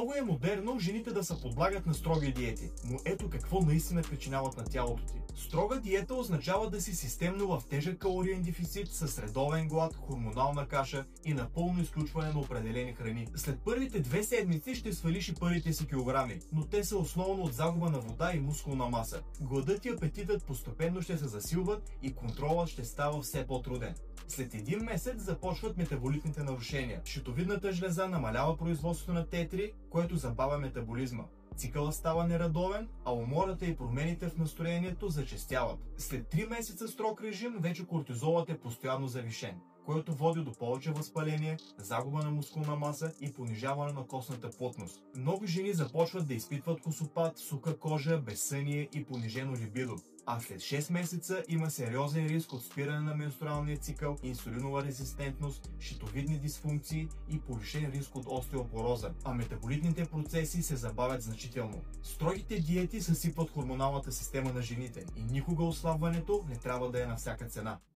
Много е модерно жените да се подлагат на строги диети, но ето какво наистина причиняват на тялото ти. Строга диета означава да си системно в тежък калориен дефицит с редовен глад, хормонална каша и напълно изключване на определени храни. След първите 2 седмици ще свалиш и първите си килограми, но те са основно от загуба на вода и мускулна маса. Гладът и апетитът постепенно ще се засилват и контролът ще става все по-труден. След 1 месец започват метаболитните нарушения. Щитовидната жлеза намалява производството на Т3, което забавя метаболизма. Цикълът става нередовен, а умората и промените в настроението зачестяват. След 3 месеца строг режим вече кортизолът е постоянно завишен, което води до повече възпаление, загуба на мускулна маса и понижаване на костната плътност. Много жени започват да изпитват косопат, суха кожа, безсъние и понижено либидо. А след 6 месеца има сериозен риск от спиране на менструалния цикъл, инсулинова резистентност, щитовидни дисфункции и повишен риск от остеопороза, а метаболитните процеси се забавят значително. Строгите диети съсипват хормоналната система на жените и никога ослабването не трябва да е на всяка цена.